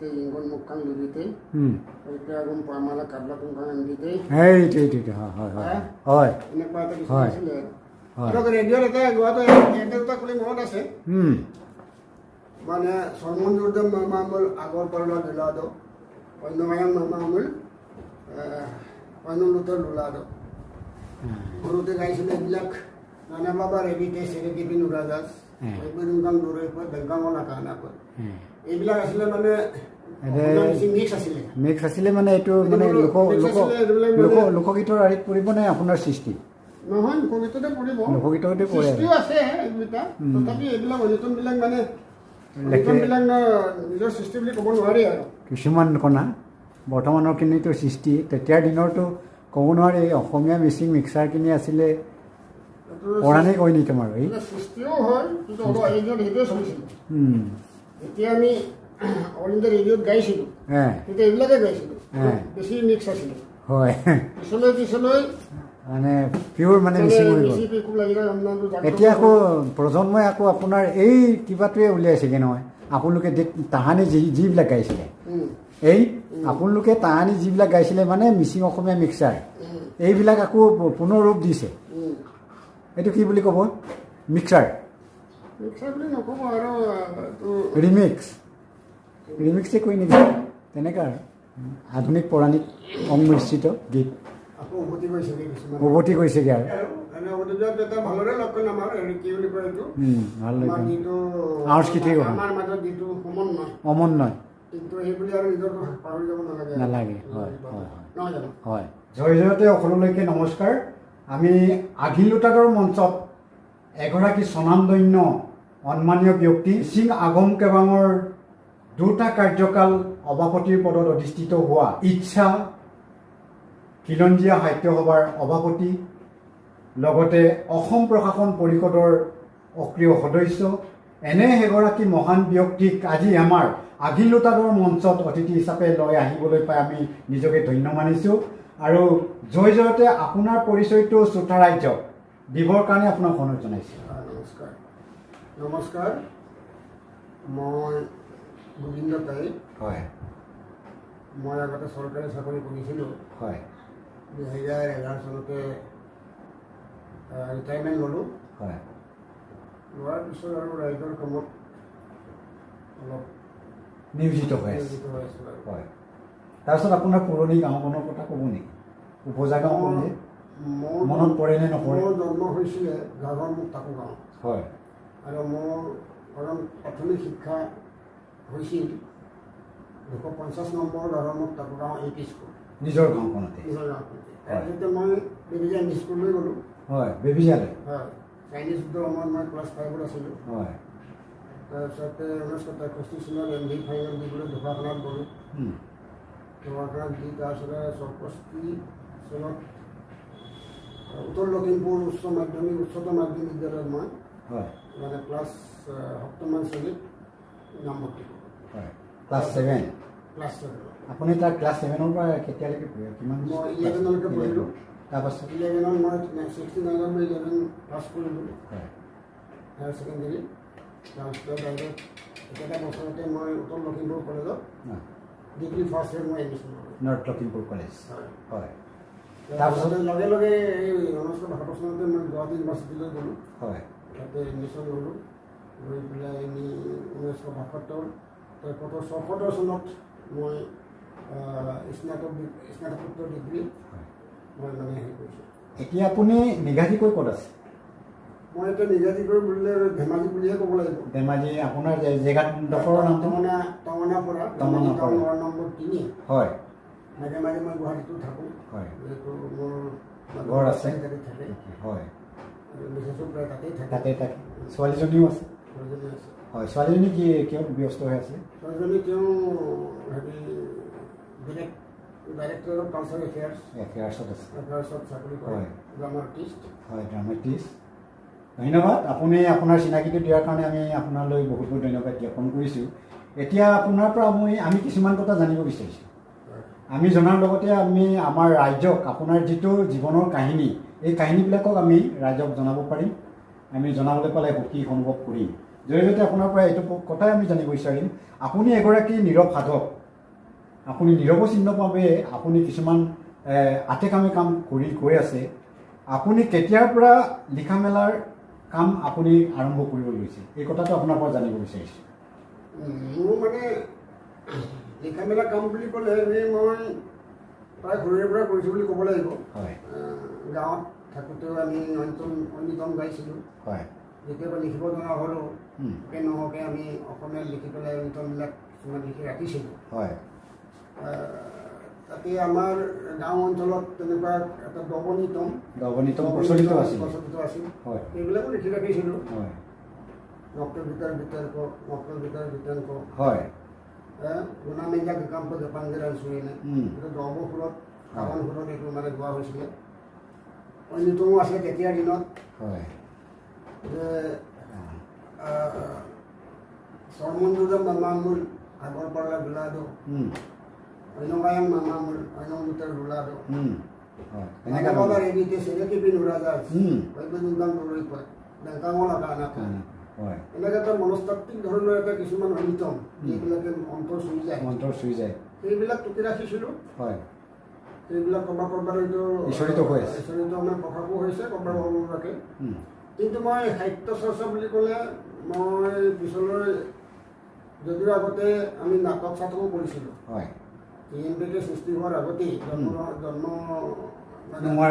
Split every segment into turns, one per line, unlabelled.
Ingkon mukhang dudite. Itu aku pamala kabla kung kangen dite.
Hey, itu, হয়.
Enakpa ta
হয়.
kisile.
হয়.
Pero radio rete gua to ente ta kuli mohon ase. Mane Salman Jurdam mamul agor parla dilado. Onno mayang mamul onno lutar lulado. Guruতে গাইছিলে বিলাক নানা বাবা রেডিতে সেরে কিপিন উড়াদাস ওইপর উনকাম দূরে পর বেঙ্গামলা কানা পর এইবিলাক আসলে মানে
মিক্স আছিলে মানে এইটো মানে লোকগীতৰ আৰিত পৰিব নে আপোনাৰ সৃষ্টি
নহয় কবিতাতে পৰিব
লোকগীততে পৰে
সৃষ্টিও আছে এইবিলাক তথাপি এইবিলাক অনিতমবিলাক মানে লেখবিলাক নিজৰ সৃষ্টি বুলি ক'ব নোৱাৰি আৰু
কিছুমান কণা বৰ্তমানৰ খিনিতো সৃষ্টি তেতিয়াৰ দিনৰতো ক'ব নোৱাৰি অসমীয়া মিচিং মিক্সাৰখিনি আছিলে পৰাণে কৈ নি তোমাৰ এই
সৃষ্টিও হয় কিন্তু অলপ এইজন সেইটোৱে চলিছিল এতিয়া আমি অল ইণ্ডিয়া ৰেডিঅ'ত গাইছিলোঁ তেতিয়া এইবিলাকে গাইছিলোঁ বেছি মিক্স আছিলে
হয়
পিছলৈ
মানে পিয়ৰ মানে মিচিং হৈ গ'ল এতিয়া আকৌ প্ৰজন্মই আকৌ আপোনাৰ এই কিবাটোৱে উলিয়াইছেগৈ নহয় আপোনালোকে তাহানি যিবিলাক গাইছিলে এই আপোনালোকে তাহানি যিবিলাক গাইছিলে মানে মিচিং অসমীয়া মিক্সাৰ এইবিলাক আকৌ পুনৰ ৰূপ দিছে এইটো কি বুলি ক'ব মিক্সাৰ
বুলি নক'ব আৰু
ৰিমিক্সে কৈ নেকি তেনেকুৱা আৰু আধুনিক পৌৰাণিক সংমিশ্ৰিত গীত উভতি গৈছেগৈ আৰু সাংস্কৃতিক অমন্বয় নালাগে হয় হয় জয়তে সকলোলৈকে নমস্কাৰ আমি আঘিল লুটাদৰ মঞ্চত এগৰাকী স্বনামধন্য সন্মানীয় ব্যক্তি মিচিং আগম কেৱাঙৰ দুটা কাৰ্যকাল সভাপতিৰ পদত অধিষ্ঠিত হোৱা ইচ্ছা খিলঞ্জীয়া সাহিত্য সভাৰ সভাপতি লগতে অসম প্ৰশাসন পৰিষদৰ সক্ৰিয় সদস্য এনে এগৰাকী মহান ব্যক্তিক আজি আমাৰ আঘিল লুটাদৰ মঞ্চত অতিথি হিচাপে লৈ আহিবলৈ পাই আমি নিজকে ধন্য মানিছোঁ আৰু জয়তে আপোনাৰ পৰিচয়টো শ্ৰোতা ৰাজ্যক দিবৰ কাৰণে আপোনাক অনুৰোধ জনাইছোঁ
নমস্কাৰ মই গোবিন্দ তাৰিক
হয়
মই আগতে চৰকাৰী চাকৰি কৰিছিলোঁ
হয়
2011 চনতে ৰিটায়াৰমেণ্ট ল'লোঁ
হয়
লোৱাৰ পিছত আৰু ৰাইজৰ কামত অলপ
নিয়োজিত হৈ আছে হয় তাৰপিছত আপোনাৰ পুৰণি গাঁওখনৰ কথা ক'ব নেকি উপজা গাঁও মনত পৰেনে নপৰে
মোৰ জন্ম হৈছিলে ঘাগৰমুখ তাকো গাঁও
হয়
আৰু মোৰ প্ৰাথমিক শিক্ষা হৈছিল 250 নম্বৰ ঘাগৰমুখ তাকো গাঁও এল পি স্কুল
নিজৰ গাঁওখনতে
তাৰপিছতে মই বেবিজান স্কুললৈ গ'লোঁ
হয় বেবিজালৈ
হয় চাইনিজ যুদ্ধৰ সময়ত মই ক্লাছ 5ত আছিলোঁ
হয়
তাৰপিছতে 1963 চনত MV ফাইনেল দিবলৈ ঢকুৱাখানাত গ'লোঁ ঢকুৱাখানাত দি তাৰপিছতে 64 চনত উত্তৰ লখিমপুৰ উচ্চতৰ মাধ্যমিক বিদ্যালয়ত মই মানে ক্লাছ 7মান শ্ৰেণীত নামভৰ্তি কৰোঁ
হয় ক্লাছ 7 আপুনি তাৰ ক্লাছ 7ৰ পৰা কেতিয়ালৈকে কিমান
মই 11লৈকে পঢ়িলোঁ
তাৰপাছত
11ত মই 69ত মই 11 পাছ কৰিলোঁ হায়াৰ ছেকেণ্ডেৰী তাৰপিছত ডাইৰেক্ট একেটা বছৰতে মই উত্তৰ লখিমপুৰ কলেজত ডিগ্ৰী ফাৰ্ষ্ট ইয়েৰ মই এডমিশ্যন ল'লোঁ
নৰ্থ লখিমপুৰ কলেজ হয়
তাৰপিছতে লগে লগে এই 1972 চনতে মই গুৱাহাটী ইউনিভাৰ্চিটিলৈ গ'লোঁ হয় তাতে এডমিশ্যন ল'লোঁ লৈ পেলাই আমি 1972 চনত মই স্নাতকোত্তৰ ডিগ্ৰী মই মানে হেৰি কৰিছোঁ
এতিয়া আপুনি নিগাজিকৈ ক'ত আছে
মই এতিয়া নিগাজিকৈ বুলিলে ধেমাজি বুলিহে ক'ব লাগিব
ধেমাজি আপোনাৰ জেগাডোখৰৰ নাম
টঙনাপৰা নম্বৰ 3 হয় মাজে মাজে মই গুৱাহাটীতো থাকোঁ হয় যিহেতু মোৰ
ঘৰ আছে
তাতে থাকে হয় বিশেষকৈ প্ৰায় তাতে থাকে
ছোৱালীজনীও আছে হয় ছোৱালীজনী কি কিয় ব্যস্ত হৈ আছে
ছোৱালীজনী তেওঁ হেৰি ডাইৰেক্টৰ অফ কালচাৰেল এফেয়াৰ্ছত চাকৰি কৰে ড্ৰামাটিষ্ট হয়
ড্ৰামাটিষ্ট ধন্যবাদ আপুনি আপোনাৰ চিনাকিটো দিয়াৰ কাৰণে আমি আপোনালৈ বহুত বহুত ধন্যবাদ জ্ঞাপন কৰিছোঁ এতিয়া আপোনাৰ পৰা আমি কিছুমান কথা জানিব বিচাৰিছোঁ আমি জনাৰ লগতে আমি আমাৰ ৰাজ্যক আপোনাৰ যিটো জীৱনৰ কাহিনী এই কাহিনীবিলাকক আমি ৰাইজক জনাব পাৰিম আমি জনাবলৈ পালে সুখী অনুভৱ কৰিম জৰিয়তে আপোনাৰ পৰা এইটো কথাই আমি জানিব বিচাৰিম, আপুনি এগৰাকী নীৰৱ সাধক, আপুনি নিৰৱচ্ছিন্নভাৱে আপুনি কিছুমান আঠে কামে কাম কৰি গৈ আছে। আপুনি কেতিয়াৰ পৰা লিখা মেলাৰ কাম আপুনি আৰম্ভ কৰিব লৈছে, এই কথাটো আপোনাৰ পৰা জানিব বিচাৰিছোঁ।
মোৰ মানে লিখা মেলা কাম বুলি ক'লে মই প্ৰায় সৰুৰে পৰা কৰিছোঁ বুলি ক'ব লাগিব।
হয়।
গাঁৱত থাকোঁতেও আমি অন্যতম গাইছিলোঁ।
হয়।
যেতিয়াবা লিখিব জনা হ'লোঁ নহওকে আমি অসমীয়াত লিখি পেলাই অন্যতমবিলাক কিছুমান লিখি ৰাখিছিলোঁ।
হয়।
তাতে আমাৰ গাঁও অঞ্চলত তেনেকুৱা এটা নৱনীতম
প্ৰচলিত আছিল। হয়।
সেইবিলাকো লিখি ৰাখিছিলোঁ।
হয়।
নক্তৰ ভিতৰ বিতৰ্ক, নক্তৰ ভিতৰ বিতৰ্ক।
হয়।
গুণামেঞ্জা বিকাম্প জাপানগেৰ আনচুৰিনে এইটো দৰ্মসুৰত কামন সুৰত এইটো মানে গোৱা হৈছিলে। অন্যতমো আছে তেতিয়াৰ দিনত। হয়। যে চৰমন্দুজম মামামুল আগৰ পাৰলা বিলাদো অন্যগায়ং মামামুল অন্যমিতৰ ৰুলাদো বাবা ৰেডিতে সেনেকে পিন উৰাজাজ বৈদ্যুতিকাম দৌৰি কয় বেংকাঙল আকানা এনেকৈ এটা মনস্তাত্ত্বিক ধৰণৰ এটা কিছুমান অন্যতম যিবিলাকে অন্তৰ চুই যায় সেইবিলাক টুকি ৰাখিছিলোঁ। হয়। সেইবিলাক ক'ৰবাত এইটো ইচৰিত আমাৰ প্ৰকাশো হৈছে ক'ৰবাত। কিন্তু মই সাহিত্য চৰ্চা বুলি ক'লে মই পিছলৈ যদিও আগতে আমি নাটক চাটকো কৰিছিলোঁ। হয়। TNPT সৃষ্টি হোৱাৰ আগতেই জন্ম হোৱাৰ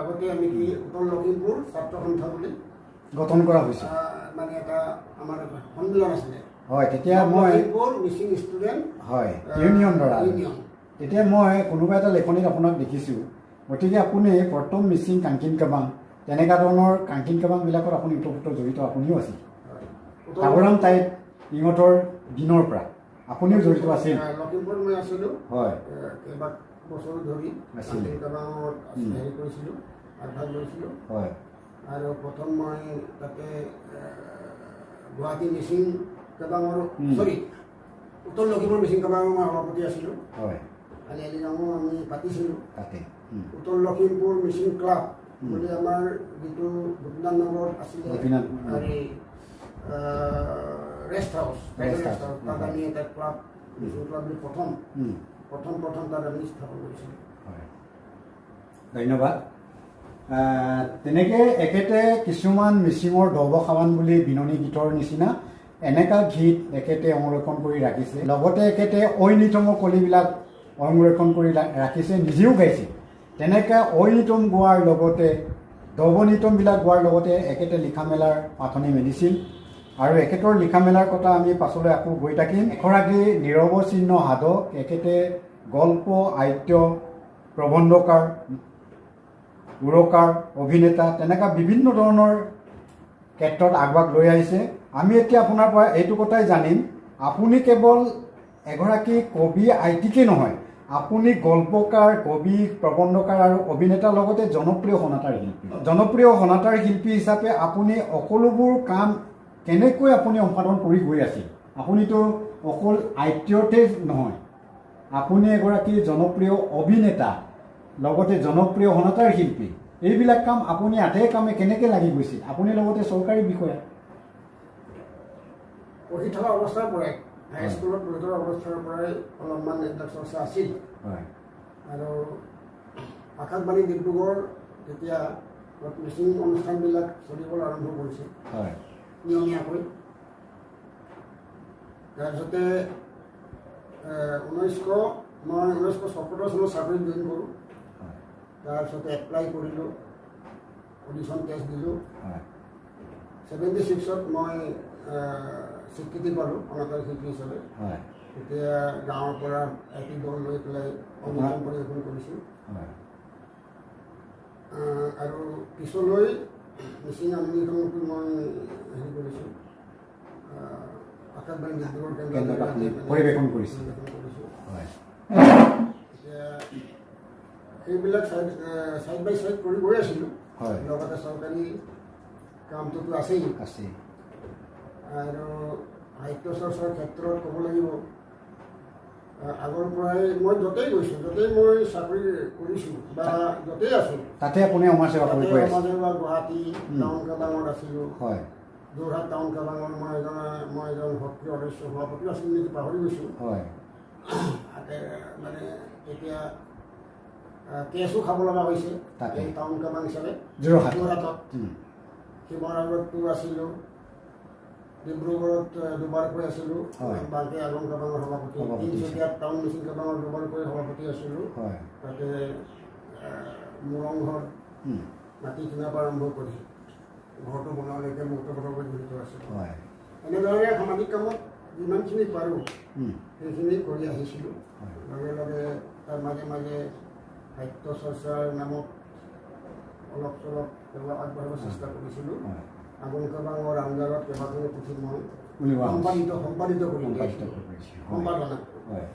আগতে আমি কি উত্তৰ লখিমপুৰ ছাত্ৰ সন্থা বুলি গঠন কৰা হৈছিল। মানে এটা আমাৰ সন্মিলন আছিলে। হয়। তেতিয়া মই মিচিং ষ্টুডেণ্ট হয় ইউনিয়ন দ্বাৰা তেতিয়া মই কোনোবা এটা লেখনিত আপোনাক দেখিছোঁ। গতিকে আপুনি প্ৰথম মিচিং কাংকিন কাবাং তেনেকুৱা ধৰণৰ কাংকিন কাবাংবিলাকত আপুনি ওতঃপ্ৰোত জড়িত আপুনিও আছিল। কাবৰাম টাইপ ইহঁতৰ দিনৰ পৰা আপুনিও জড়িত আছিল। লখিমপুৰত মই আছিলোঁ। হয়। কেইবাবছৰ ধৰি কাংকিন কাবাঙত হেৰি কৰিছিলোঁ, আগভাগ লৈছিলোঁ। হয়। আৰু প্ৰথম মই তাতে গুৱাহাটী মিচিং কাবাঙৰ উত্তৰ লখিমপুৰ মিচিং কাবাঙৰ মই সভাপতি আছিলোঁ। হয়। আলি আলি নামো আমি পাতিছিলোঁ তাতে। উত্তৰ লখিমপুৰ মিচিং ক্লাব বুলি আমাৰ যিটো গোপীনাথ নগৰত আছিলে হেৰি ৰেষ্ট হাউচ তাত আমি এটা ক্লাব মিচিং ক্লাব বুলি প্ৰথম তাত আমি স্থাপন কৰিছিলোঁ। হয়। ধন্যবাদ। তেনেকৈ এখেতে কিছুমান মিচিঙৰ দৰ্বখাৱান বুলি বিননি গীতৰ নিচিনা এনেকুৱা গীত এখেতে সংৰক্ষণ কৰি ৰাখিছে। লগতে এখেতে ঐনিতম কলিবিলাক সংৰক্ষণ কৰি ৰাখিছে, নিজেও গাইছে। তেনেকৈ ঐনিতম গোৱাৰ লগতে দৰ্বনিতমবিলাক গোৱাৰ লগতে এখেতে লিখা মেলাৰ পাথনি মেলিছিল। আৰু এখেতৰ লিখা মেলাৰ কথা আমি পাছলৈ আকৌ গৈ থাকিম। এগৰাকী নিৰৱচ্ছিন্ন সাধক, এখেতে গল্প, আদ্য, প্ৰবন্ধকাৰ, সুৰকাৰ, অভিনেতা তেনেকুৱা বিভিন্ন ধৰণৰ ক্ষেত্ৰত আগভাগ লৈ আহিছে। আমি এতিয়া আপোনাৰ পৰা এইটো কথাই জানিম, আপুনি কেৱল এগৰাকী কবি আইটিকে নহয়, আপুনি গল্পকাৰ, কবি, প্ৰবন্ধকাৰ আৰু অভিনেতাৰ লগতে জনপ্ৰিয় সনাতাৰ শিল্পী হিচাপে আপুনি সকলোবোৰ কাম কেনেকৈ আপুনি সম্পাদন কৰি গৈ আছিল? আপুনিতো অকল আইত্যতে নহয়, আপুনি এগৰাকী জনপ্ৰিয় অভিনেতা, লগতে জনপ্ৰিয় সনাতাৰ শিল্পী। এইবিলাক কাম আপুনি আধে কামে কেনেকৈ লাগি গৈছিল? আপুনি লগতে চৰকাৰী বিষয়া। পঢ়ি থকা অৱস্থাৰ পৰাই হাইস্কুলত পঢ়ি থকা অৱস্থাৰ পৰাই অলপমান এইবিলাক চৰ্চা আছিল। হয়। আৰু আকাশবাণী ডিব্ৰুগড় যেতিয়া মিচিং অনুষ্ঠানবিলাক চলিবলৈ আৰম্ভ কৰিছিল। হয়। নিয়মীয়াকৈ তাৰপিছতে 1974 চনত চাকৰি জইন কৰোঁ। তাৰপিছতে এপ্লাই কৰিলোঁ, অডিশ্যন টেষ্ট দিলোঁ। 76ত মই স্বীকৃতি পালোঁ সনাতন শিল্পী হিচাপে। তেতিয়া গাঁৱৰ পৰা এটি দল লৈ পেলাই অনুষ্ঠান পৰিৱেশন কৰিছোঁ। আৰু পিছলৈ মিচিং আন্দোলনতো মই হেৰি কৰিছোঁ, আকাশবাণী ডিব্ৰুগড় কেন্দ্ৰত পৰিৱেশন কৰিছোঁ। এতিয়া সেইবিলাক চাইড বাই চাইড কৰি গৈ আছিলোঁ। লগতে চৰকাৰী কামটোতো আছেই। আৰু সাহিত্য চৰ্চাৰ ক্ষেত্ৰত ক'ব লাগিব, আগৰ পৰাই মই য'তেই গৈছোঁ, য'তেই মই চাকৰি কৰিছোঁ বা য'তেই আছোঁ তাতে আপুনি সমাজ সেৱা কৰি গৈ আছে। সমাজ সেৱা গুৱাহাটী টাউন কাবাঙত আছিলোঁ। হয়। যোৰহাট টাউন কেবাঙৰ মই এজন সক্ৰিয় সদস্য সভাপতি আছিল নেকি পাহৰি গৈছোঁ।
হয়
তাতে মানে এতিয়া কেছো খাব লগা হৈছে
তাকে।
এই টাউন কেবাং হিচাপে
যোৰহাটত
শিৱসাগৰতো আছিলোঁ, ডিব্ৰুগড়ত দুবাৰকৈ আছিলোঁ,
হয়।
বাকী আগম কেবাঙৰ সভাপতি, তিনিচুকীয়াত টাউন মিচিং কেবাঙৰ দুবাৰকৈ সভাপতি আছিলোঁ।
হয়
তাতে মোৰংঘৰ মাটি কিনাৰ পৰা আৰম্ভ কৰি ঘৰটো বনোৱালৈকে মুক্তভাৱে জড়িত আছিলোঁ।
হয়
এনেদৰে সামাজিক কামত যিমানখিনি পাৰোঁ সেইখিনি কৰি আহিছিলোঁ।
হয়।
লগে লগে তাৰ মাজে মাজে সাহিত্য চৰ্চাৰ নামত অলপ চলপ সেইবিলাক আগবঢ়াব চেষ্টা কৰিছিলোঁ।
হয়
আগুন কেবাঙৰ আঞ্জাৰত কেইবাখনো পুথি মই
উলিওৱা
সম্পাদিত কৰি
সম্পাদিত
দিছিলোঁ।
কৰিছে।
সম্পাদনা
হয়